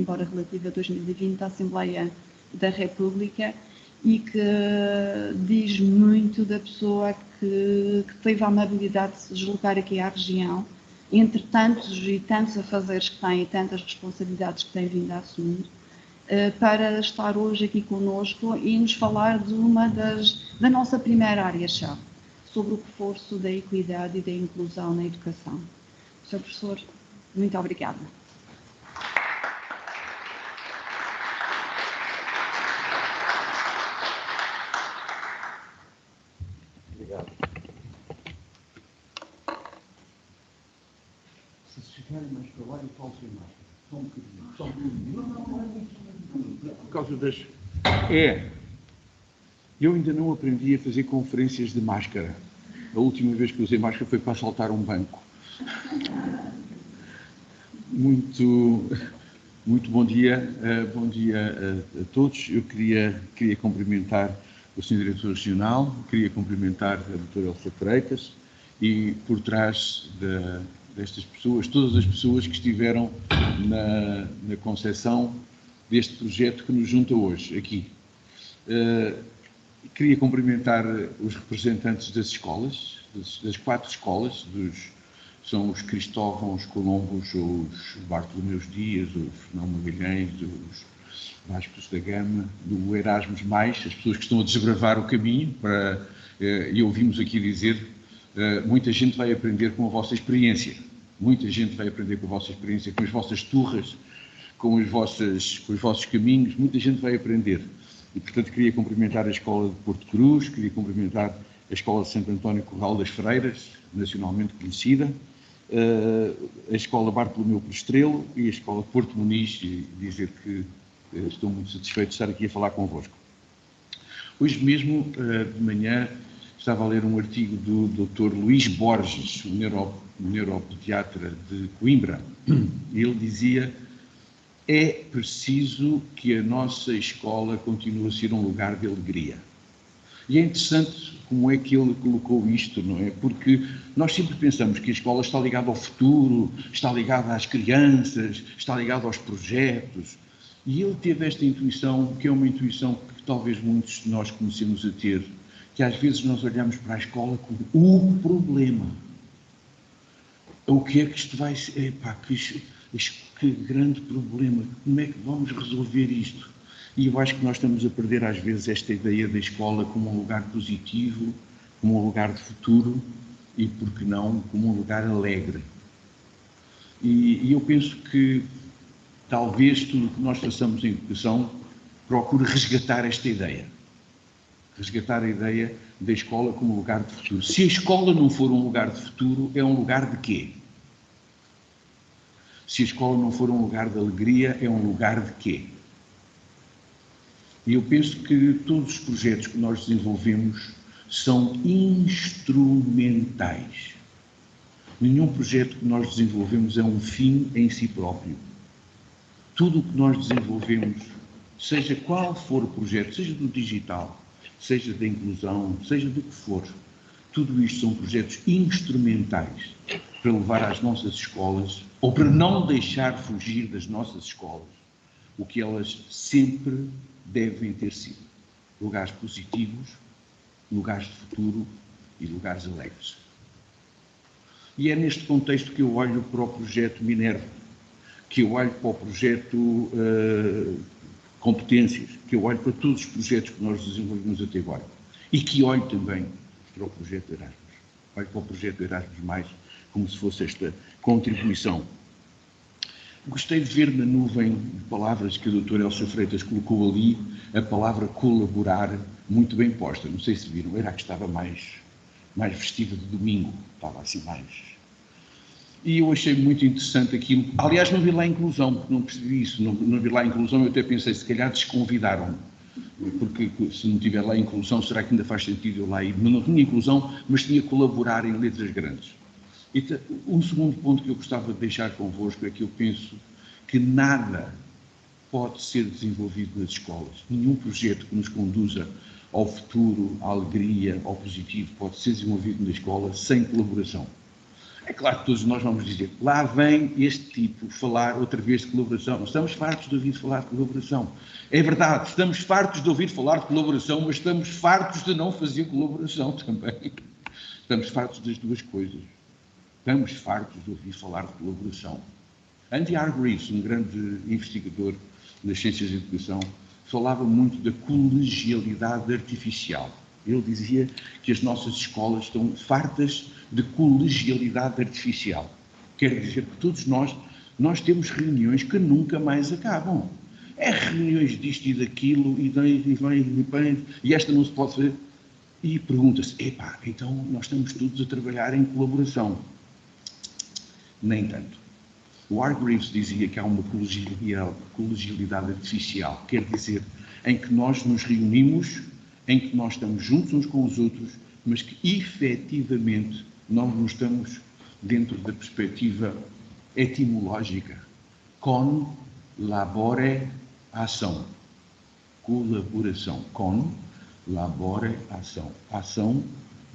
embora relativa a 2020, da Assembleia da República, e que diz muito da pessoa que teve a amabilidade de se deslocar aqui à região, entre tantos e tantos afazeres que tem e tantas responsabilidades que tem vindo a assumir, para estar hoje aqui conosco e nos falar de da nossa primeira área-chave, sobre o reforço da equidade e da inclusão na educação. Sr. Professor, muito obrigada. Obrigado. Se chegarem mais para lá, eu falo sem máscara. Só um bocadinho. Só um bocadinho. Não é muito. Por causa das... Eu ainda não aprendi a fazer conferências de máscara. A última vez que usei máscara foi para assaltar um banco. Muito bom dia. Bom dia a todos. Eu queria cumprimentar o Sr. Diretor Regional, queria cumprimentar a doutora Elsa Freitas e por trás destas pessoas, todas as pessoas que estiveram na concepção deste projeto que nos junta hoje aqui. Queria cumprimentar os representantes das escolas, das 4 escolas, são os Cristóvão, os Colombos, os Bartolomeus Dias, os Fernão Magalhães, os Vascos da Gama, do Erasmus+, as pessoas que estão a desbravar o caminho, e ouvimos aqui dizer, muita gente vai aprender com a vossa experiência, muita gente vai aprender com a vossa experiência, com as vossas turras, com os vossos caminhos, muita gente vai aprender. E, portanto, queria cumprimentar a Escola de Porto Cruz, queria cumprimentar a Escola de Santo António Corral das Freiras, nacionalmente conhecida, a Escola Bartolomeu Prestrelo e a Escola Porto Muniz, e dizer que estou muito satisfeito de estar aqui a falar convosco. Hoje mesmo, de manhã, estava a ler um artigo do Dr. Luís Borges, um neuropediatra de Coimbra, e ele dizia: é preciso que a nossa escola continue a ser um lugar de alegria. E é interessante como é que ele colocou isto, não é? Porque nós sempre pensamos que a escola está ligada ao futuro, está ligada às crianças, está ligada aos projetos. E ele teve esta intuição, que é uma intuição que talvez muitos de nós comecemos a ter, que às vezes nós olhamos para a escola como o problema. O que é que isto vai ser? Epá, que grande problema, como é que vamos resolver isto? E eu acho que nós estamos a perder às vezes esta ideia da escola como um lugar positivo, como um lugar de futuro e, por que não, como um lugar alegre. E eu penso que talvez tudo o que nós façamos em educação procure resgatar esta ideia. Resgatar a ideia da escola como um lugar de futuro. Se a escola não for um lugar de futuro, é um lugar de quê? Se a escola não for um lugar de alegria, é um lugar de quê? E eu penso que todos os projetos que nós desenvolvemos são instrumentais. Nenhum projeto que nós desenvolvemos é um fim em si próprio. Tudo o que nós desenvolvemos, seja qual for o projeto, seja do digital, seja da inclusão, seja do que for, tudo isto são projetos instrumentais para levar às nossas escolas, ou para não deixar fugir das nossas escolas, o que elas sempre devem ter sido: lugares positivos, lugares de futuro e lugares alegres. E é neste contexto que eu olho para o projeto Minerva, que eu olho para o projeto Competências, que eu olho para todos os projetos que nós desenvolvemos até agora, e que olho também para o projeto Erasmus. Olho para o projeto Erasmus+, como se fosse esta contribuição. Gostei de ver na nuvem de palavras que a doutora Elsa Freitas colocou ali, a palavra colaborar muito bem posta. Não sei se viram, era a que estava mais vestida de domingo, estava assim mais... E eu achei muito interessante aquilo. Aliás, não vi lá a inclusão, porque não percebi isso. Não vi lá a inclusão, eu até pensei, se calhar desconvidaram-me. Porque se não tiver lá a inclusão, será que ainda faz sentido eu lá ir? Não tinha inclusão, mas tinha colaborar em letras grandes. E um segundo ponto que eu gostava de deixar convosco é que eu penso que nada pode ser desenvolvido nas escolas. Nenhum projeto que nos conduza ao futuro, à alegria, ao positivo, pode ser desenvolvido na escola sem colaboração. É claro que todos nós vamos dizer, lá vem este tipo falar outra vez de colaboração. Estamos fartos de ouvir falar de colaboração. É verdade, estamos fartos de ouvir falar de colaboração, mas estamos fartos de não fazer colaboração também. Estamos fartos das duas coisas. Estamos fartos de ouvir falar de colaboração. Andy Hargreaves, um grande investigador das ciências da educação, falava muito da colegialidade artificial. Ele dizia que as nossas escolas estão fartas de colegialidade artificial. Quer dizer que todos nós temos reuniões que nunca mais acabam. É reuniões disto e daquilo, e esta não se pode fazer. E pergunta-se, então nós estamos todos a trabalhar em colaboração. Nem tanto. O Hargreaves dizia que há uma colegialidade artificial, quer dizer, em que nós nos reunimos, em que nós estamos juntos uns com os outros, mas que efetivamente nós não estamos dentro da perspectiva etimológica. Con labore ação. Colaboração. Con labore ação. Ação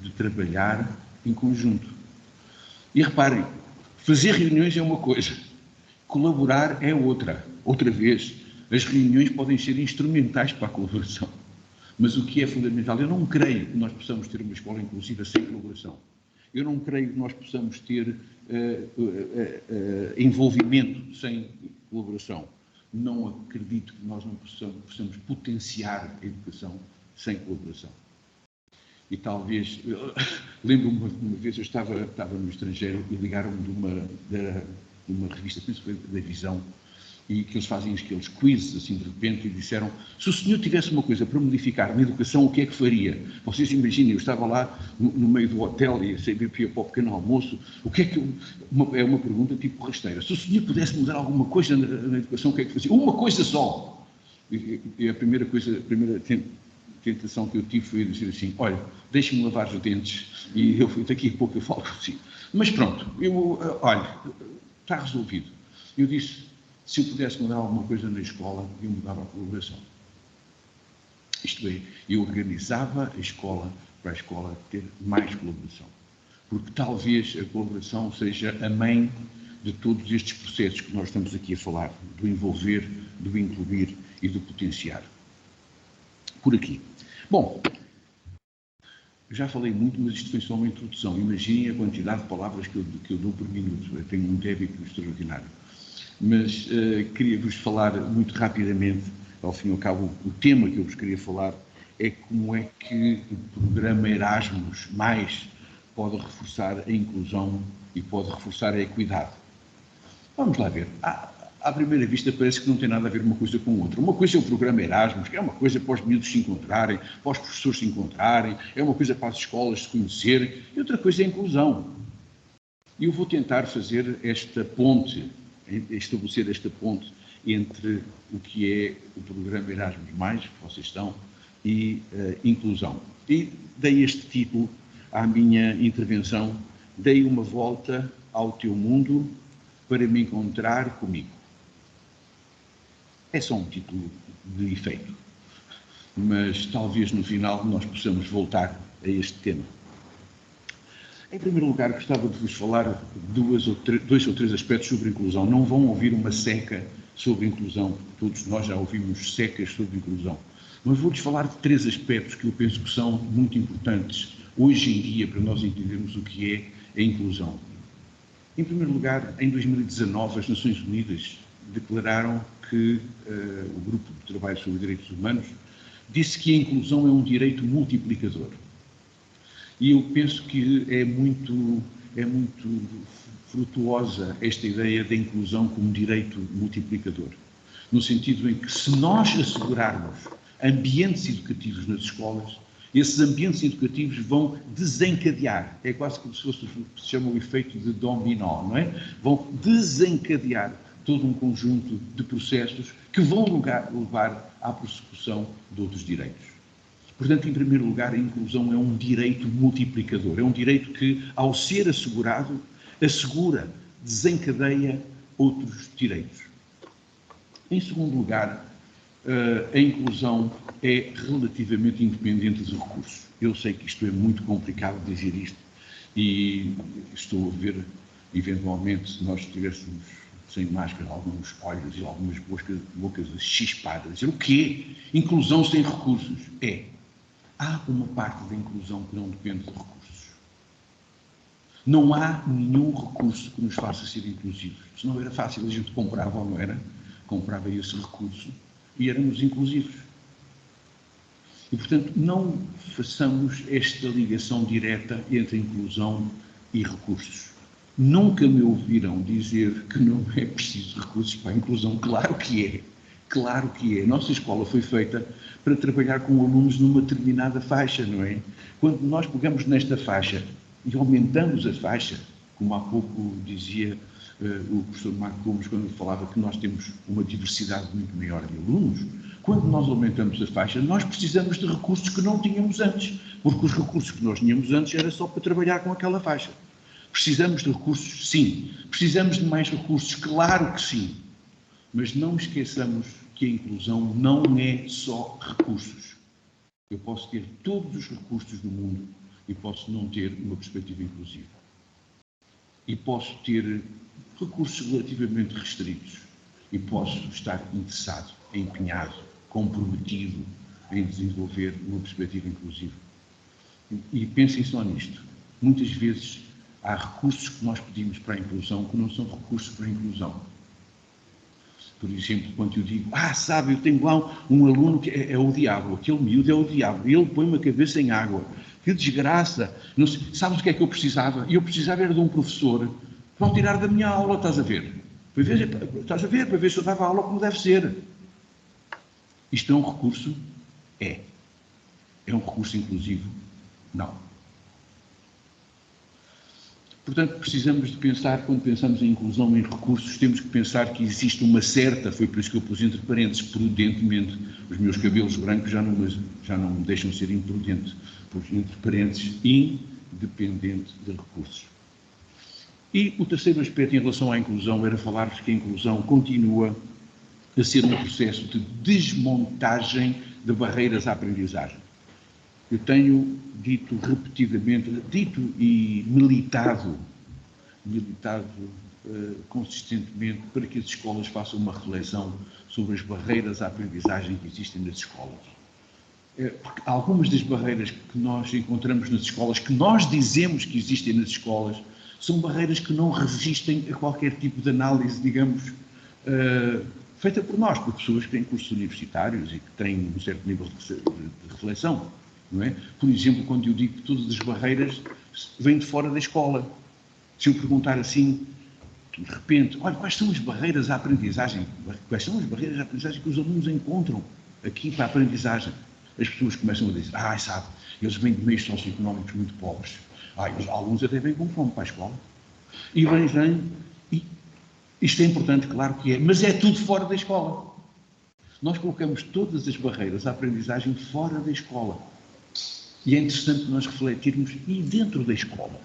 de trabalhar em conjunto. E reparem, fazer reuniões é uma coisa, colaborar é outra. Outra vez, as reuniões podem ser instrumentais para a colaboração. Mas o que é fundamental, eu não creio que nós possamos ter uma escola inclusiva sem colaboração. Eu não creio que nós possamos ter envolvimento sem colaboração. Não acredito que nós não possamos potenciar a educação sem colaboração. E talvez, lembro-me uma vez, eu estava no estrangeiro e ligaram-me de uma revista, penso que foi da Visão, e que eles fazem aqueles quizzes, assim, de repente, e disseram, se o senhor tivesse uma coisa para modificar na educação, o que é que faria? Vocês imaginem, eu estava lá no meio do hotel e a sair para o pequeno almoço, o que é que... É uma pergunta tipo rasteira. Se o senhor pudesse mudar alguma coisa na educação, o que é que fazia? Uma coisa só! E a primeira tentação que eu tive foi dizer assim, olha, deixe-me lavar os dentes e daqui a pouco eu falo consigo. Mas pronto, olha, está resolvido. Eu disse, se eu pudesse mudar alguma coisa na escola, eu mudava a colaboração. Isto é, eu organizava a escola para a escola ter mais colaboração. Porque talvez a colaboração seja a mãe de todos estes processos que nós estamos aqui a falar, do envolver, do incluir e do potenciar. Por aqui. Bom, já falei muito, mas isto foi só uma introdução. Imaginem a quantidade de palavras que eu dou por minuto. Eu tenho um débito extraordinário. Mas queria-vos falar muito rapidamente, ao fim e ao cabo, o tema que eu vos queria falar é como é que o programa Erasmus mais pode reforçar a inclusão e pode reforçar a equidade. Vamos lá ver. À primeira vista parece que não tem nada a ver uma coisa com outra. Uma coisa é o programa Erasmus, que é uma coisa para os miúdos se encontrarem, para os professores se encontrarem, é uma coisa para as escolas se conhecerem, e outra coisa é a inclusão. E eu vou tentar fazer esta ponte, estabelecer esta ponte entre o que é o programa Erasmus+, que vocês estão, e inclusão. E dei este título à minha intervenção, dei uma volta ao teu mundo para me encontrar comigo. É só um título de efeito, mas talvez no final nós possamos voltar a este tema. Em primeiro lugar, gostava de vos falar dois ou três aspectos sobre inclusão. Não vão ouvir uma seca sobre inclusão, todos nós já ouvimos secas sobre inclusão, mas vou-lhes falar de três aspectos que eu penso que são muito importantes hoje em dia para nós entendermos o que é a inclusão. Em primeiro lugar, em 2019, as Nações Unidas declararam que o Grupo de Trabalho sobre Direitos Humanos disse que a inclusão é um direito multiplicador. E eu penso que é muito frutuosa esta ideia da inclusão como direito multiplicador, no sentido em que se nós assegurarmos ambientes educativos nas escolas, esses ambientes educativos vão desencadear, é quase como se fosse o que se chama o efeito de dominó, não é? Vão desencadear todo um conjunto de processos que vão levar à prossecução de outros direitos. Portanto, em primeiro lugar, a inclusão é um direito multiplicador, é um direito que, ao ser assegurado, assegura, desencadeia outros direitos. Em segundo lugar, a inclusão é relativamente independente dos recursos. Eu sei que isto é muito complicado dizer isto E estou a ver, eventualmente, se nós estivéssemos sem máscara, alguns olhos e algumas bocas chispadas, dizer o quê? Inclusão sem recursos? Há uma parte da inclusão que não depende de recursos. Não há nenhum recurso que nos faça ser inclusivos. Se não era fácil, a gente comprava ou não era? Comprava esse recurso e éramos inclusivos. E, portanto, não façamos esta ligação direta entre inclusão e recursos. Nunca me ouviram dizer que não é preciso recursos para a inclusão. Claro que é. Claro que é. A nossa escola foi feita para trabalhar com alunos numa determinada faixa, não é? Quando nós pegamos nesta faixa e aumentamos a faixa, como há pouco dizia o professor Marco Gomes, quando falava que nós temos uma diversidade muito maior de alunos, quando nós aumentamos a faixa, nós precisamos de recursos que não tínhamos antes, porque os recursos que nós tínhamos antes era só para trabalhar com aquela faixa. Precisamos de recursos? Sim. Precisamos de mais recursos? Claro que sim. Mas não esqueçamos que a inclusão não é só recursos. Eu posso ter todos os recursos do mundo e posso não ter uma perspectiva inclusiva. E posso ter recursos relativamente restritos e posso estar interessado, empenhado, comprometido em desenvolver uma perspectiva inclusiva. E pensem só nisto. Muitas vezes há recursos que nós pedimos para a inclusão que não são recursos para a inclusão. Por exemplo, quando eu digo, sabe, eu tenho lá um aluno que é o diabo, aquele miúdo é o diabo, ele põe uma cabeça em água, que desgraça, não sei, sabes o que é que eu precisava? Eu precisava era de um professor para o tirar da minha aula, estás a ver? Para ver se eu dava a aula como deve ser. Isto é um recurso? É. É um recurso inclusivo? Não. Portanto, precisamos de pensar, quando pensamos em inclusão em recursos, temos que pensar que existe uma certa, foi por isso que eu pus entre parênteses, prudentemente, os meus cabelos brancos já não me deixam ser imprudente, pus entre parênteses, independente de recursos. E o terceiro aspecto em relação à inclusão era falar-vos que a inclusão continua a ser um processo de desmontagem de barreiras à aprendizagem. Eu tenho dito repetidamente, e militado consistentemente para que as escolas façam uma reflexão sobre as barreiras à aprendizagem que existem nas escolas. Porque algumas das barreiras que nós encontramos nas escolas, que nós dizemos que existem nas escolas, são barreiras que não resistem a qualquer tipo de análise, digamos, feita por nós, por pessoas que têm cursos universitários e que têm um certo nível de reflexão. Não é? Por exemplo, quando eu digo que todas as barreiras vêm de fora da escola. Se eu perguntar assim, de repente, olha, quais são as barreiras à aprendizagem? Quais são as barreiras à aprendizagem que os alunos encontram aqui para a aprendizagem? As pessoas começam a dizer, sabe, eles vêm de meios socioeconómicos muito pobres. Alguns até vêm com fome para a escola. E isto é importante, claro que é, mas é tudo fora da escola. Nós colocamos todas as barreiras à aprendizagem fora da escola. E é interessante nós refletirmos, e dentro da escola,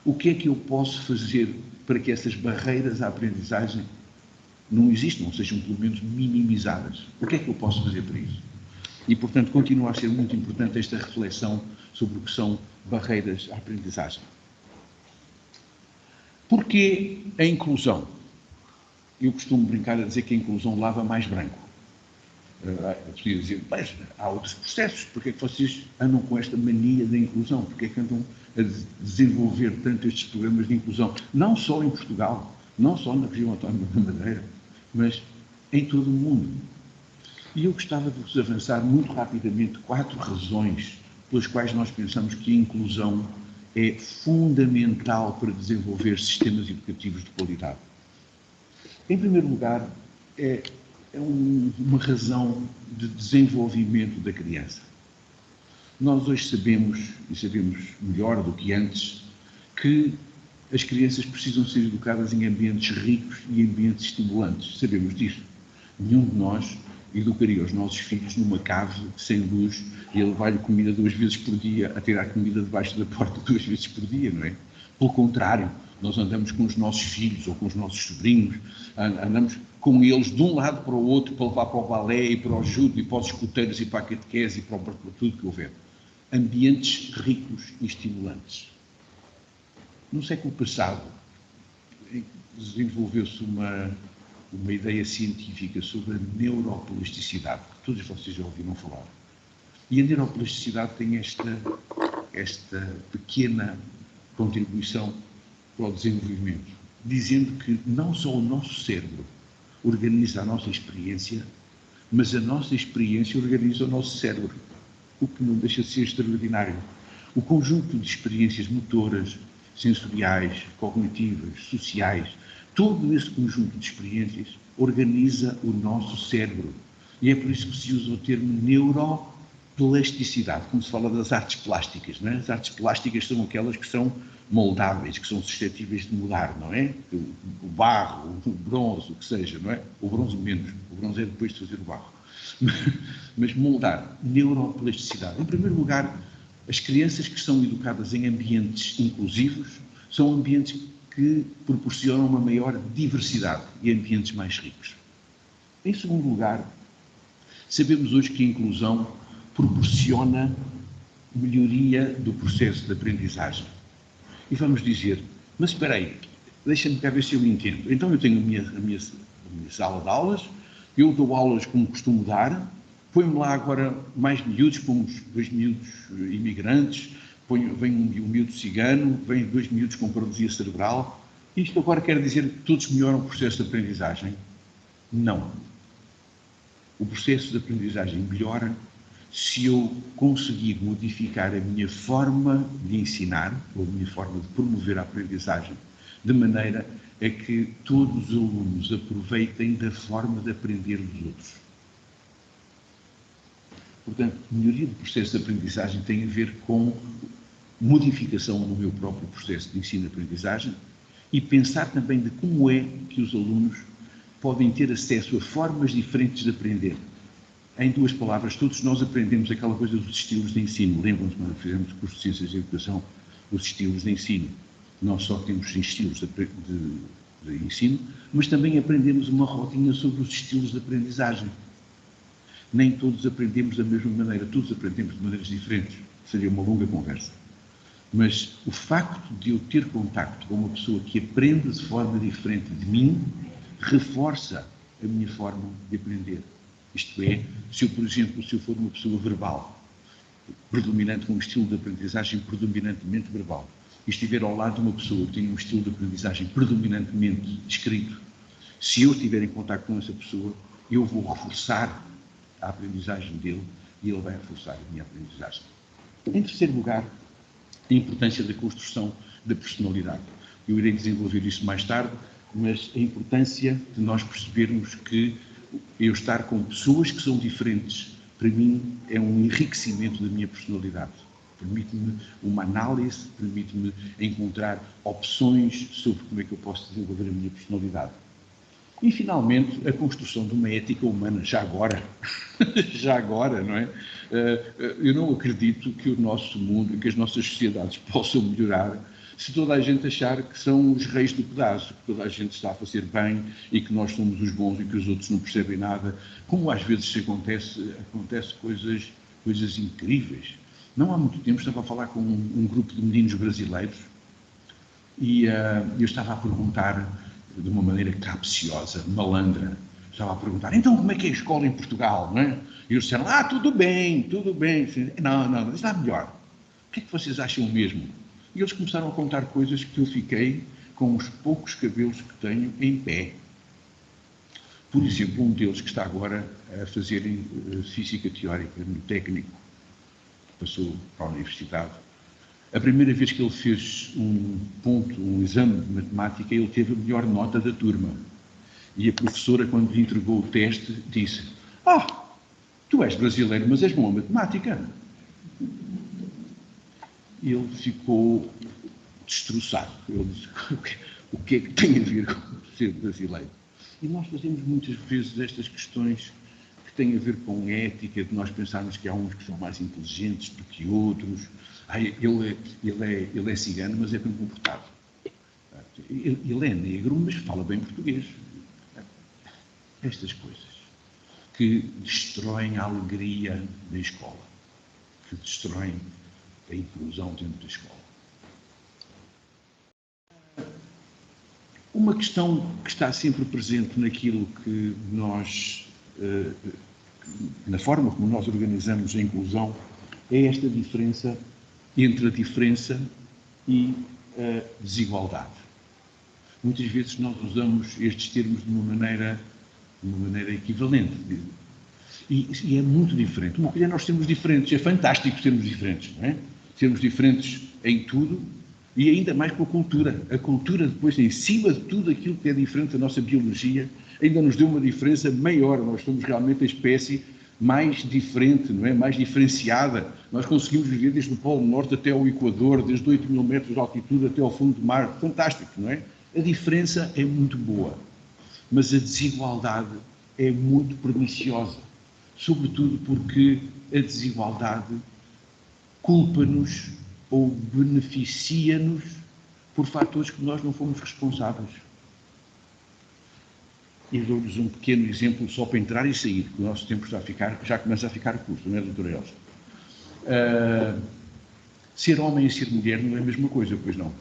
o que é que eu posso fazer para que essas barreiras à aprendizagem não existam, ou sejam pelo menos minimizadas? O que é que eu posso fazer para isso? E, portanto, continua a ser muito importante esta reflexão sobre o que são barreiras à aprendizagem. Porquê a inclusão? Eu costumo brincar a dizer que a inclusão lava mais branco. Eu podia dizer, mas há outros processos, porque é que vocês andam com esta mania da inclusão? Porque é que andam a desenvolver tanto estes programas de inclusão? Não só em Portugal, não só na região autónoma da Madeira, mas em todo o mundo. E eu gostava de vos avançar muito rapidamente 4 razões pelas quais nós pensamos que a inclusão é fundamental para desenvolver sistemas educativos de qualidade. Em primeiro lugar, é uma razão de desenvolvimento da criança. Nós hoje sabemos, e sabemos melhor do que antes, que as crianças precisam ser educadas em ambientes ricos e ambientes estimulantes. Sabemos disso. Nenhum de nós educaria os nossos filhos numa cave sem luz e a levar-lhe comida 2 vezes por dia, a tirar comida debaixo da porta 2 vezes por dia, não é? Pelo contrário, nós andamos com os nossos filhos ou com os nossos sobrinhos, andamos com eles de um lado para o outro, para levar para o balé e para o judo e para os escuteiros e para a catequese e para tudo que houver. Ambientes ricos e estimulantes. No século passado, desenvolveu-se uma ideia científica sobre a neuroplasticidade, que todos vocês já ouviram falar. E a neuroplasticidade tem esta pequena contribuição para o desenvolvimento, dizendo que não só o nosso cérebro organiza a nossa experiência, mas a nossa experiência organiza o nosso cérebro, o que não deixa de ser extraordinário. O conjunto de experiências motoras, sensoriais, cognitivas, sociais, todo esse conjunto de experiências organiza o nosso cérebro. E é por isso que se usa o termo neuroplasticidade, como se fala das artes plásticas, não é? As artes plásticas são aquelas que são moldáveis, que são suscetíveis de mudar, não é? O barro, o bronze, o que seja, não é? O bronze menos, o bronze é depois de fazer o barro. Mas moldar, neuroplasticidade. Em primeiro lugar, as crianças que são educadas em ambientes inclusivos são ambientes que proporcionam uma maior diversidade e ambientes mais ricos. Em segundo lugar, sabemos hoje que a inclusão proporciona melhoria do processo de aprendizagem. E vamos dizer, mas espera aí, deixa-me cá ver se eu entendo. Então eu tenho a minha sala de aulas, eu dou aulas como costumo dar, ponho-me lá agora mais miúdos, como os 2 miúdos imigrantes, vem um miúdo cigano, vem 2 miúdos com paralisia cerebral. Isto agora quer dizer que todos melhoram o processo de aprendizagem? Não. O processo de aprendizagem melhora se eu conseguir modificar a minha forma de ensinar, ou a minha forma de promover a aprendizagem, de maneira a que todos os alunos aproveitem da forma de aprender dos outros. Portanto, melhoria do processo de aprendizagem tem a ver com modificação no meu próprio processo de ensino-aprendizagem e pensar também de como é que os alunos podem ter acesso a formas diferentes de aprender. Em 2 palavras, todos nós aprendemos aquela coisa dos estilos de ensino. Lembram-se quando fizemos curso de Ciências de Educação, os estilos de ensino. Nós só temos estilos de ensino, mas também aprendemos uma rodinha sobre os estilos de aprendizagem. Nem todos aprendemos da mesma maneira, todos aprendemos de maneiras diferentes. Seria uma longa conversa. Mas o facto de eu ter contacto com uma pessoa que aprende de forma diferente de mim, reforça a minha forma de aprender. Isto é, se eu, por exemplo, se eu for uma pessoa verbal, predominante, com um estilo de aprendizagem predominantemente verbal, e estiver ao lado de uma pessoa que tem um estilo de aprendizagem predominantemente escrito, se eu estiver em contato com essa pessoa, eu vou reforçar a aprendizagem dele e ele vai reforçar a minha aprendizagem. Em terceiro lugar, a importância da construção da personalidade. Eu irei desenvolver isso mais tarde, mas a importância de nós percebermos que eu estar com pessoas que são diferentes, para mim, é um enriquecimento da minha personalidade. Permite-me uma análise, permite-me encontrar opções sobre como é que eu posso desenvolver a minha personalidade. E, finalmente, a construção de uma ética humana, já agora, não é? Eu não acredito que o nosso mundo, que as nossas sociedades possam melhorar se toda a gente achar que são os reis do pedaço, que toda a gente está a fazer bem e que nós somos os bons e que os outros não percebem nada, como às vezes acontece coisas incríveis. Não há muito tempo estava a falar com um grupo de meninos brasileiros e eu estava a perguntar de uma maneira capciosa, malandra, estava a perguntar, então como é que é a escola em Portugal, não é? E eles disseram, tudo bem. Não, mas está melhor. O que é que vocês acham mesmo? E eles começaram a contar coisas que eu fiquei com os poucos cabelos que tenho em pé. Por exemplo, um deles que está agora a fazer física teórica no técnico, passou para a universidade. A primeira vez que ele fez um exame de matemática, ele teve a melhor nota da turma. E a professora, quando lhe entregou o teste, disse, tu és brasileiro, mas és bom a matemática. E ele ficou destroçado. Ele disse, o que é que tem a ver com ser brasileiro? E nós fazemos muitas vezes estas questões que têm a ver com ética, de nós pensarmos que há uns que são mais inteligentes do que outros. Ele é cigano, mas é bem comportado. Ele é negro, mas fala bem português. Estas coisas que destroem a alegria da escola, que destroem a inclusão dentro da escola. Uma questão que está sempre presente naquilo que nós, na forma como nós organizamos a inclusão, é esta diferença entre a diferença e a desigualdade. Muitas vezes nós usamos estes termos de uma maneira equivalente. E é muito diferente. Uma coisa é nós sermos diferentes, é fantástico sermos diferentes, não é? Sermos diferentes em tudo e ainda mais com a cultura. A cultura, depois, em cima de tudo aquilo que é diferente da nossa biologia, ainda nos deu uma diferença maior. Nós somos realmente a espécie mais diferente, não é? Mais diferenciada. Nós conseguimos viver desde o Polo Norte até ao Equador, desde 8.000 metros de altitude até ao fundo do mar. Fantástico, não é? A diferença é muito boa, mas a desigualdade é muito perniciosa, sobretudo porque a desigualdade culpa-nos ou beneficia-nos por fatores que nós não fomos responsáveis. E dou-lhes um pequeno exemplo só para entrar e sair, porque o nosso tempo já começa a ficar curto, não é, doutora Elsa? Ser homem e ser mulher não é a mesma coisa, pois não?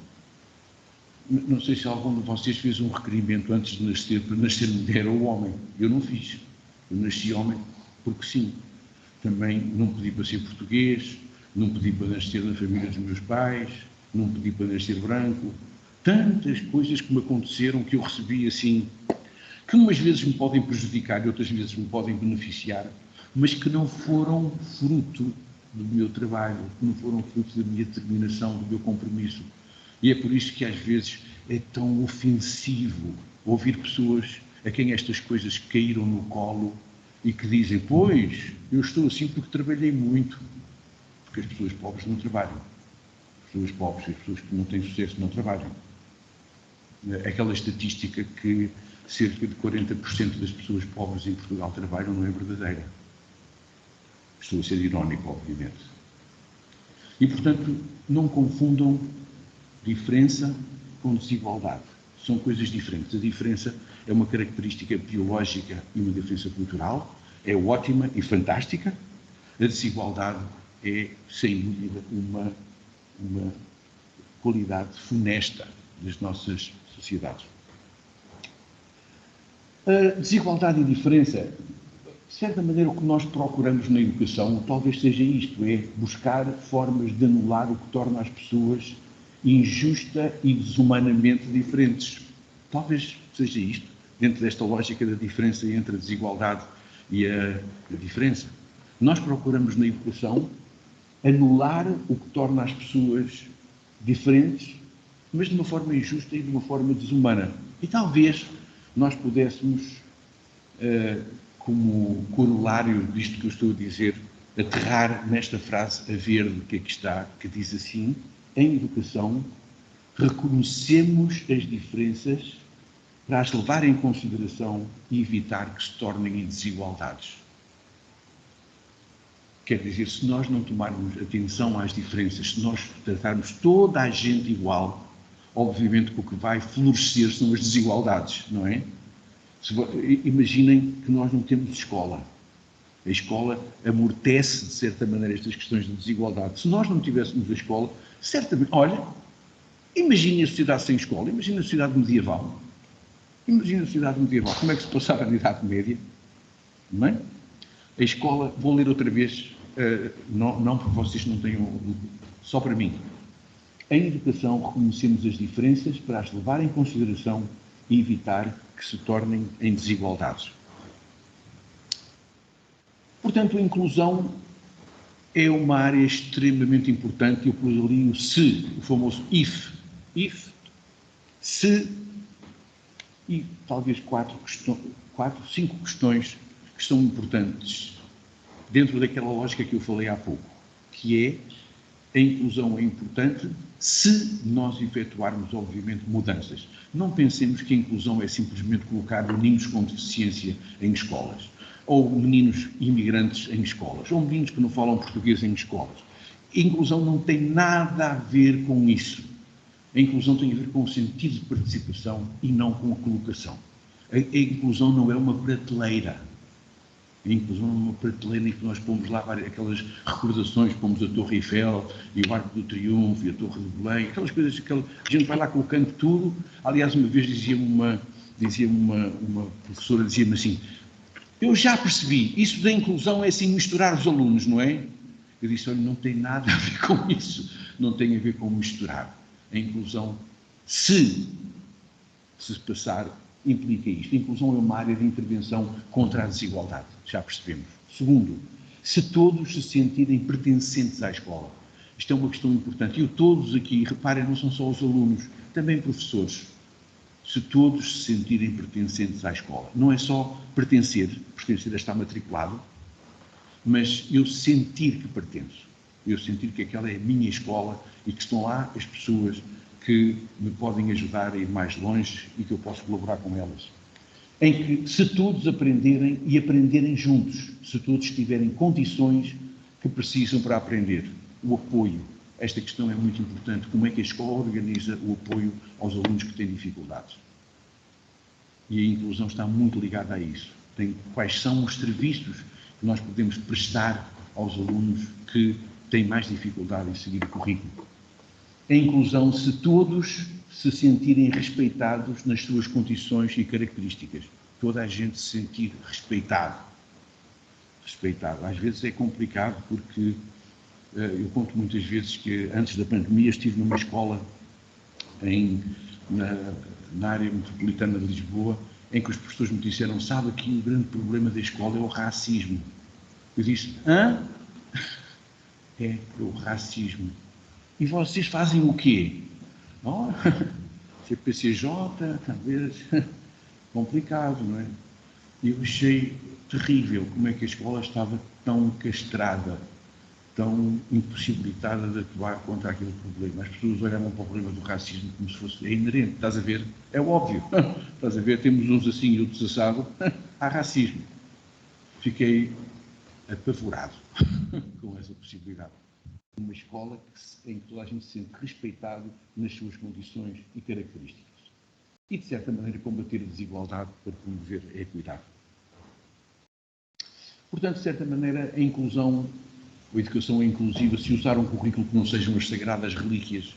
Não sei se algum de vocês fez um requerimento antes de nascer, para nascer mulher ou homem. Eu não fiz. Eu nasci homem porque sim. Também não pedi para ser português, não pedi para nascer na família dos meus pais, não pedi para nascer branco. Tantas coisas que me aconteceram que eu recebi assim, que umas vezes me podem prejudicar e outras vezes me podem beneficiar, mas que não foram fruto do meu trabalho, que não foram fruto da minha determinação, do meu compromisso. E é por isso que às vezes é tão ofensivo ouvir pessoas a quem estas coisas caíram no colo e que dizem, pois, eu estou assim porque trabalhei muito. Porque as pessoas pobres não trabalham. As pessoas pobres e as pessoas que não têm sucesso não trabalham. Aquela estatística que cerca de 40% das pessoas pobres em Portugal trabalham não é verdadeira. Estou a ser irónico, obviamente. E, portanto, não confundam diferença com desigualdade. São coisas diferentes. A diferença é uma característica biológica e uma diferença cultural, é ótima e fantástica. A desigualdade é, sem dúvida, uma qualidade funesta das nossas sociedades. A desigualdade e diferença, de certa maneira, o que nós procuramos na educação talvez seja isto, é buscar formas de anular o que torna as pessoas injusta e desumanamente diferentes. Talvez seja isto, dentro desta lógica da diferença entre a desigualdade e a diferença. Nós procuramos na educação anular o que torna as pessoas diferentes, mas de uma forma injusta e de uma forma desumana. E talvez nós pudéssemos, como corolário disto que eu estou a dizer, aterrar nesta frase a verde que aqui está, que diz assim: em educação, reconhecemos as diferenças para as levar em consideração e evitar que se tornem em desigualdades. Quer dizer, se nós não tomarmos atenção às diferenças, se nós tratarmos toda a gente igual, obviamente que o que vai florescer são as desigualdades, não é? Imaginem que nós não temos escola. A escola amortece, de certa maneira, estas questões de desigualdade. Se nós não tivéssemos a escola, certamente... Olha, imagine a sociedade sem escola, imagine a sociedade medieval. Imagine a sociedade medieval, como é que se passava na Idade Média? Não é? A escola, vou ler outra vez, não porque vocês não tenham... Só para mim. Em educação, reconhecemos as diferenças para as levar em consideração e evitar que se tornem em desigualdades. Portanto, a inclusão é uma área extremamente importante. Eu pus ali o se, o famoso if. If, se e talvez 5 questões que são importantes dentro daquela lógica que eu falei há pouco, que é a inclusão é importante se nós efetuarmos, obviamente, mudanças. Não pensemos que a inclusão é simplesmente colocar meninos com deficiência em escolas, ou meninos imigrantes em escolas, ou meninos que não falam português em escolas. A inclusão não tem nada a ver com isso. A inclusão tem a ver com o sentido de participação e não com a colocação. A inclusão não é uma prateleira. A inclusão é uma prateleira em que nós pomos lá aquelas recordações, pomos a Torre Eiffel e o Arco do Triunfo e a Torre de Belém, aquelas coisas, a gente vai lá colocando tudo. Aliás, uma vez dizia-me uma professora, dizia-me assim, eu já percebi, isso da inclusão é assim misturar os alunos, não é? Eu disse, olha, não tem nada a ver com isso, não tem a ver com misturar. A inclusão, se passar, implica isto. A inclusão é uma área de intervenção contra a desigualdade, já percebemos. Segundo, se todos se sentirem pertencentes à escola. Isto é uma questão importante. E o todos aqui, reparem, não são só os alunos, também professores. Se todos se sentirem pertencentes à escola. Não é só pertencer a estar matriculado, mas eu sentir que pertenço. Eu sentir que aquela é a minha escola e que estão lá as pessoas que me podem ajudar a ir mais longe e que eu posso colaborar com elas. Em que, se todos aprenderem e aprenderem juntos, se todos tiverem condições que precisam para aprender, o apoio. Esta questão é muito importante. Como é que a escola organiza o apoio aos alunos que têm dificuldades? E a inclusão está muito ligada a isso. Quais são os serviços que nós podemos prestar aos alunos que têm mais dificuldade em seguir o currículo? A inclusão, se todos se sentirem respeitados nas suas condições e características. Toda a gente se sentir respeitado. Às vezes é complicado porque eu conto muitas vezes que antes da pandemia estive numa escola na área metropolitana de Lisboa, em que os professores me disseram, sabe que o grande problema da escola é o racismo. Eu disse, hã? É o racismo. E vocês fazem o quê? Oh, CPCJ, talvez, complicado, não é? E eu achei terrível como é que a escola estava tão castrada, tão impossibilitada de atuar contra aquele problema. As pessoas olhavam para o problema do racismo como se fosse inerente, estás a ver? É óbvio, estás a ver? Temos uns assim e outros assado, há racismo. Fiquei apavorado com essa possibilidade. Uma escola em que toda a gente se sente respeitado nas suas condições e características. E, de certa maneira, combater a desigualdade para promover a equidade. Portanto, de certa maneira, a inclusão, a educação é inclusiva se usar um currículo que não sejam as sagradas relíquias.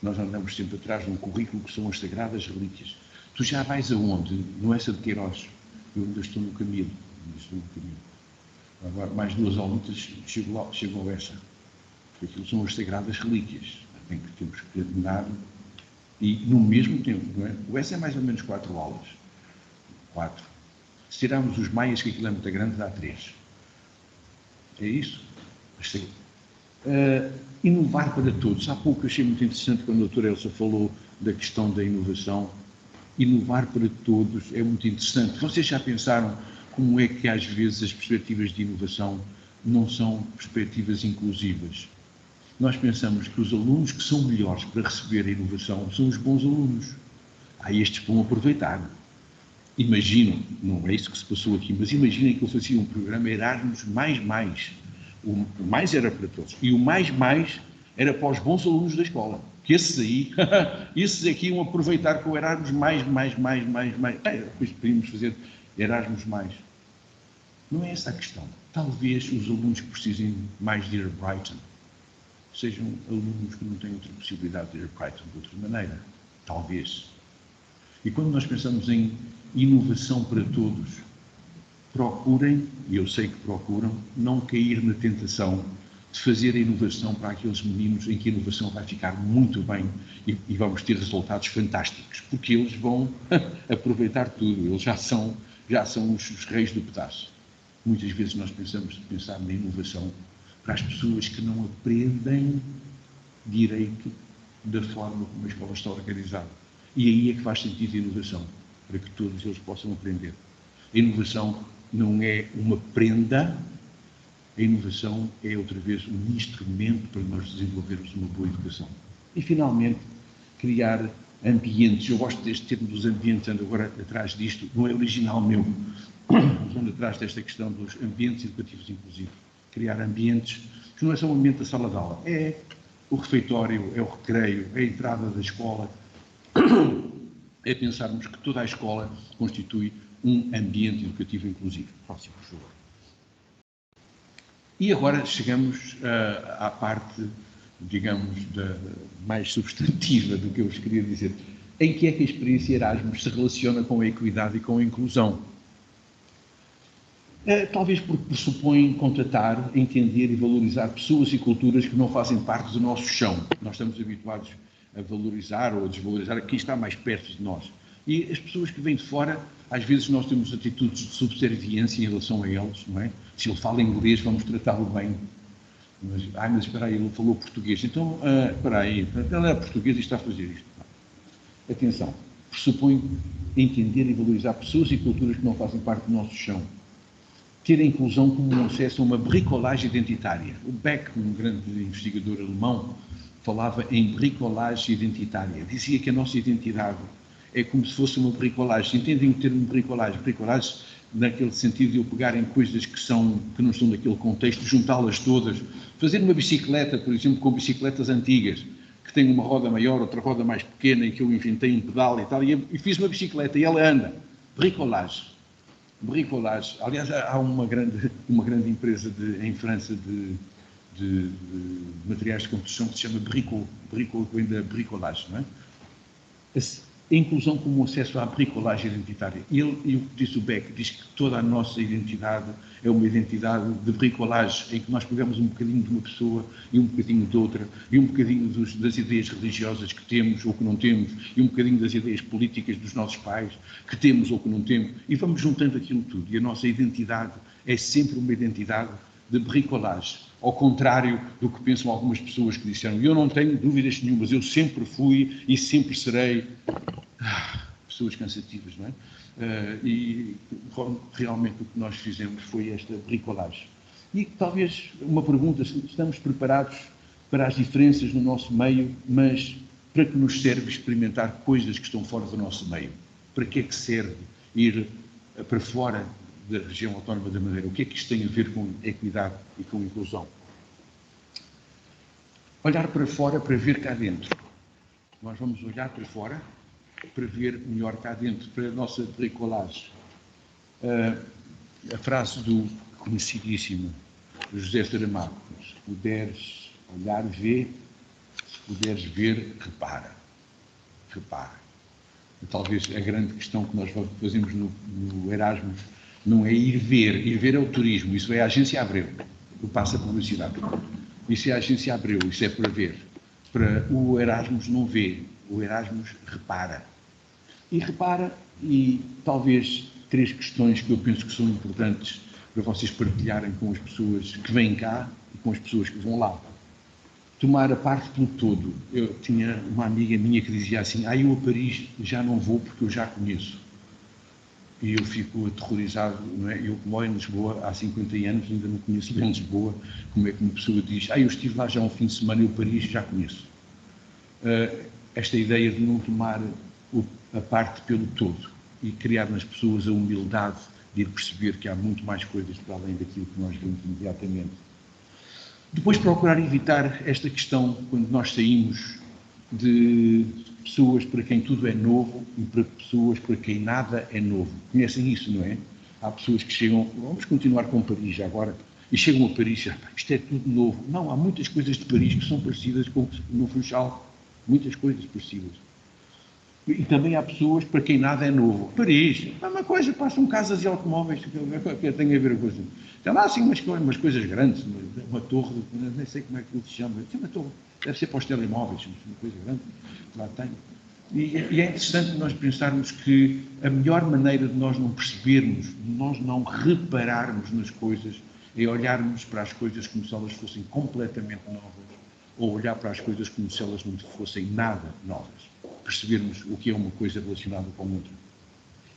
Nós andamos sempre atrás de um currículo que são as sagradas relíquias. Tu já vais aonde? No Essa de Queiroz. Eu ainda estou no caminho. Agora, mais 2 aulitas, chego ao Essa. Porque aquilo são as sagradas relíquias, em que temos que terminar e no mesmo tempo, não é? O Essa é mais ou menos 4 aulas. 4. Se tirarmos os maias, que aquilo é muito grande, dá 3. É isso? Inovar para todos. Há pouco achei muito interessante quando a doutora Elsa falou da questão da inovação. Inovar para todos é muito interessante. Vocês já pensaram como é que às vezes as perspectivas de inovação não são perspectivas inclusivas? Nós pensamos que os alunos que são melhores para receber a inovação são os bons alunos. Estes vão aproveitar. Imaginam, não é isso que se passou aqui, mas imaginem que eu fazia um programa Erasmus mais. O mais era para todos. E o mais era para os bons alunos da escola. Que esses aí, esses aqui iam aproveitar com o Erasmus mais. Depois podíamos fazer Erasmus mais. Não é essa a questão. Talvez os alunos que precisem mais de ir a Brighton sejam alunos que não têm outra possibilidade de ir a Brighton de outra maneira. Talvez. E quando nós pensamos em inovação para todos, procurem, e eu sei que procuram, não cair na tentação de fazer a inovação para aqueles meninos em que a inovação vai ficar muito bem e vamos ter resultados fantásticos, porque eles vão aproveitar tudo, eles já são os reis do pedaço. Muitas vezes nós pensar na inovação para as pessoas que não aprendem direito da forma como a escola está organizada. E aí é que faz sentido a inovação, para que todos eles possam aprender. A inovação não é uma prenda, a inovação é, outra vez, um instrumento para nós desenvolvermos uma boa educação. E, finalmente, criar ambientes. Eu gosto deste termo dos ambientes, ando agora atrás disto, não é original meu, mas ando atrás desta questão dos ambientes educativos inclusivos. Criar ambientes que não é só o ambiente da sala de aula, é o refeitório, é o recreio, é a entrada da escola, é pensarmos que toda a escola constitui um ambiente educativo inclusivo. Próximo, por favor. E agora chegamos à parte, digamos, mais substantiva do que eu vos queria dizer. Em que é que a experiência Erasmus se relaciona com a equidade e com a inclusão? Talvez porque pressupõe contatar, entender e valorizar pessoas e culturas que não fazem parte do nosso chão. Nós estamos habituados a valorizar ou a desvalorizar quem está mais perto de nós. E as pessoas que vêm de fora, às vezes nós temos atitudes de subserviência em relação a eles, não é? Se ele fala inglês, vamos tratá-lo bem. Mas espera aí, ele falou português. Então, espera aí, ele é português e está a fazer isto. Atenção, pressupõe entender e valorizar pessoas e culturas que não fazem parte do nosso chão. Ter a inclusão como um acesso a uma bricolagem identitária. O Beck, um grande investigador alemão, falava em bricolagem identitária. Dizia que a nossa identidade é como se fosse uma bricolagem. Entendem o termo bricolagem? Bricolagem naquele sentido de eu pegar em coisas que não são daquele contexto, juntá-las todas. Fazer uma bicicleta, por exemplo, com bicicletas antigas, que tem uma roda maior, outra roda mais pequena, e que eu inventei um pedal e tal, e fiz uma bicicleta e ela anda. Bricolagem. Aliás, há uma grande empresa em França de materiais de construção que se chama Brico vem da bricolagem, não é? A inclusão como acesso à bricolagem identitária. E o que disse o Beck, diz que toda a nossa identidade é uma identidade de bricolagem, em que nós pegamos um bocadinho de uma pessoa e um bocadinho de outra, e um bocadinho das ideias religiosas que temos ou que não temos, e um bocadinho das ideias políticas dos nossos pais, que temos ou que não temos, e vamos juntando aquilo tudo. E a nossa identidade é sempre uma identidade de bricolagem. Ao contrário do que pensam algumas pessoas que disseram, eu não tenho dúvidas nenhumas, eu sempre fui e sempre serei. Pessoas cansativas, não é? E realmente o que nós fizemos foi esta bricolagem. E talvez uma pergunta, estamos preparados para as diferenças no nosso meio, mas para que nos serve experimentar coisas que estão fora do nosso meio? Para que é que serve ir para fora da região autónoma da Madeira? O que é que isto tem a ver com equidade e com inclusão? Olhar para fora para ver cá dentro. Nós vamos olhar para fora para ver melhor cá dentro, para a nossa bricolagem. A frase do conhecidíssimo José Saramago, se puderes olhar, vê, se puderes ver, repara. Repara. Talvez a grande questão que nós fazemos no Erasmus não é ir ver é o turismo, isso é a Agência Abreu, que passa a publicidade. Isso é a Agência Abreu, isso é para ver. O Erasmus não vê, o Erasmus repara. E repara, e talvez 3 questões que eu penso que são importantes para vocês partilharem com as pessoas que vêm cá e com as pessoas que vão lá. Tomar a parte pelo todo. Eu tinha uma amiga minha que dizia assim, eu a Paris já não vou porque eu já conheço. E eu fico aterrorizado, não é? Eu que moro em Lisboa há 50 anos, ainda não conheço bem Lisboa, como é que uma pessoa diz, eu estive lá já um fim de semana, eu Paris já conheço. Esta ideia de não tomar a parte pelo todo e criar nas pessoas a humildade de ir perceber que há muito mais coisas para além daquilo que nós vemos imediatamente. Depois procurar evitar esta questão quando nós saímos de pessoas para quem tudo é novo e para pessoas para quem nada é novo. Conhecem isso, não é? Há pessoas que chegam, vamos continuar com Paris já agora, e chegam a Paris e isto é tudo novo. Não, há muitas coisas de Paris que são parecidas com no Funchal. Muitas coisas parecidas. E também há pessoas para quem nada é novo. Paris, é uma coisa, passam casas e automóveis, que tem a ver com isso. Tem lá assim umas coisas grandes, uma torre, nem sei como é que se chama, uma torre, deve ser para os telemóveis, uma coisa grande, lá tem. E é interessante nós pensarmos que a melhor maneira de nós não percebermos, de nós não repararmos nas coisas, é olharmos para as coisas como se elas fossem completamente novas, ou olhar para as coisas como se elas não fossem nada novas. Percebermos o que é uma coisa relacionada com outra.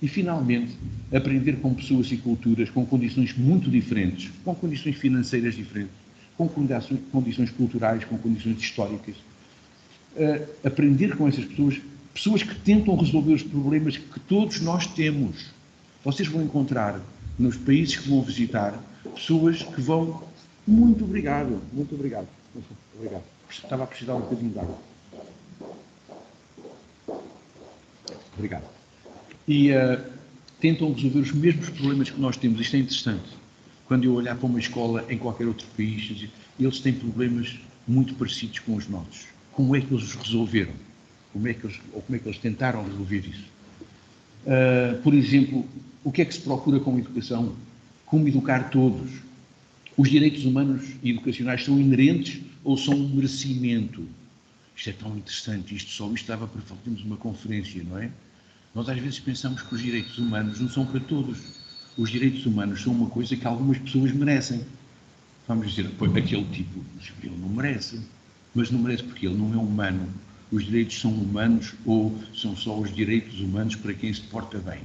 E, finalmente, aprender com pessoas e culturas com condições muito diferentes, com condições financeiras diferentes, com condições culturais, com condições históricas. Aprender com essas pessoas que tentam resolver os problemas que todos nós temos. Vocês vão encontrar, nos países que vão visitar, pessoas que vão... Muito obrigado, muito obrigado. Obrigado. Estava a precisar um bocadinho de água. Obrigado. E tentam resolver os mesmos problemas que nós temos. Isto é interessante. quando eu olhar para uma escola em qualquer outro país, eles têm problemas muito parecidos com os nossos. Como é que eles os resolveram? Como é que eles tentaram resolver isso? Por exemplo, o que é que se procura com a educação? Como educar todos? Os direitos humanos e educacionais são inerentes ou são um merecimento? Isto é tão interessante, isto dava para fazermos uma conferência, não é? Nós às vezes pensamos que os direitos humanos não são para todos. Os direitos humanos são uma coisa que algumas pessoas merecem. Vamos dizer, pô, aquele tipo, ele não merece. Mas não merece porque ele não é humano. Os direitos são humanos ou são só os direitos humanos para quem se porta bem?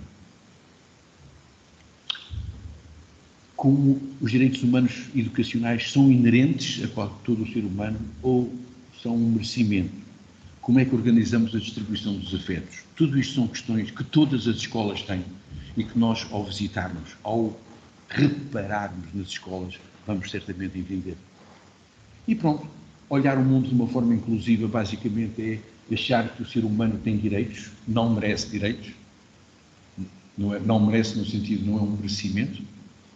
Como os direitos humanos educacionais são inerentes a todo o ser humano ou são um merecimento? Como é que organizamos a distribuição dos afetos? Tudo isto são questões que todas as escolas têm e que nós, ao visitarmos, ao repararmos nas escolas, vamos certamente entender. E pronto, olhar o mundo de uma forma inclusiva, basicamente, é achar que o ser humano tem direitos, não merece direitos, não merece no sentido, não é um merecimento.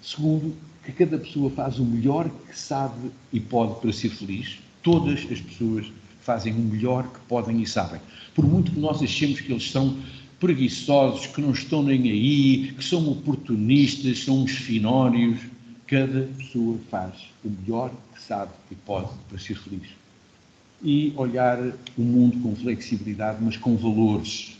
Segundo, que cada pessoa faz o melhor que sabe e pode para ser feliz. Todas as pessoas fazem o melhor que podem e sabem. Por muito que nós achemos que eles são preguiçosos, que não estão nem aí, que são oportunistas, são uns finórios, cada pessoa faz o melhor que sabe e pode para ser feliz. E olhar o mundo com flexibilidade, mas com valores.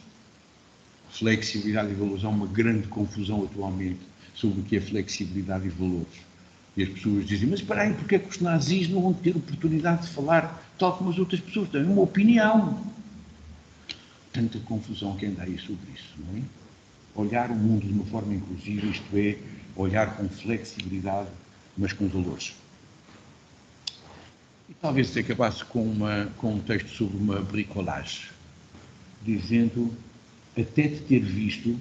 Flexibilidade e valores. Há uma grande confusão atualmente sobre o que é flexibilidade e valores. E as pessoas dizem, mas espera aí, porque é que os nazis não vão ter oportunidade de falar tal como as outras pessoas têm uma opinião? Tanta confusão que anda aí sobre isso, não é? Olhar o mundo de uma forma inclusiva, isto é, olhar com flexibilidade, mas com valores. E talvez se acabasse com um texto sobre uma bricolagem, dizendo, até te ter visto,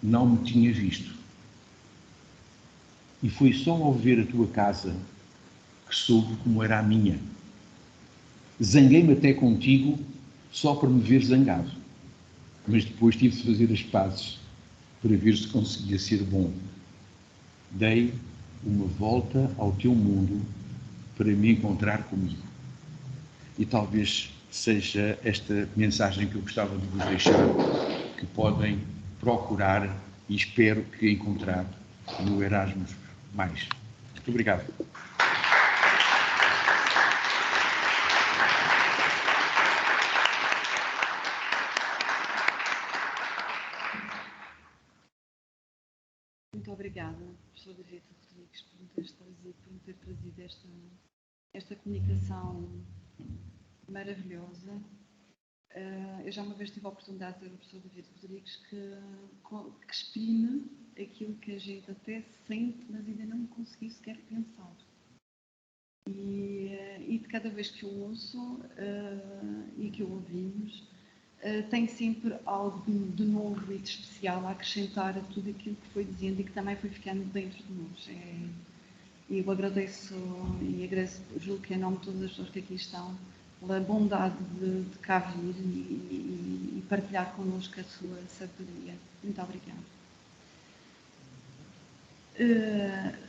não me tinha visto. E foi só ao ver a tua casa que soube como era a minha. Zanguei-me até contigo só para me ver zangado. Mas depois tive de fazer as pazes para ver se conseguia ser bom. Dei uma volta ao teu mundo para me encontrar comigo. E talvez seja esta mensagem que eu gostava de vos deixar, que podem procurar e espero que encontrar no Erasmus+. Muito obrigado. Muito obrigada, professor David Rodrigues, por me ter trazido esta comunicação maravilhosa. Eu já uma vez tive a oportunidade de ter o professor David Rodrigues que exprime aquilo que a gente até sente, mas ainda não conseguiu sequer pensar. E de cada vez que eu ouço e que o ouvimos, tem sempre algo de novo e de especial a acrescentar a tudo aquilo que foi dizendo e que também foi ficando dentro de nós. E eu agradeço, julgo que em nome de todas as pessoas que aqui estão, pela bondade de cá vir e partilhar connosco a sua sabedoria. Muito obrigada.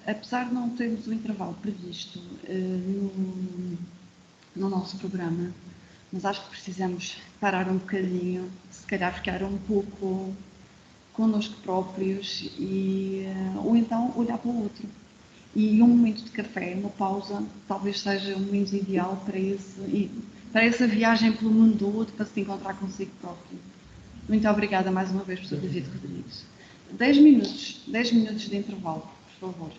Apesar de não termos o intervalo previsto no nosso programa, mas acho que precisamos parar um bocadinho, se calhar ficar um pouco connosco próprios ou então olhar para o outro. E um momento de café, uma pausa, talvez seja um momento ideal para essa viagem pelo mundo do outro, para se encontrar consigo próprio. Muito obrigada mais uma vez, professor David Rodrigues. 10 minutos de intervalo, por favor.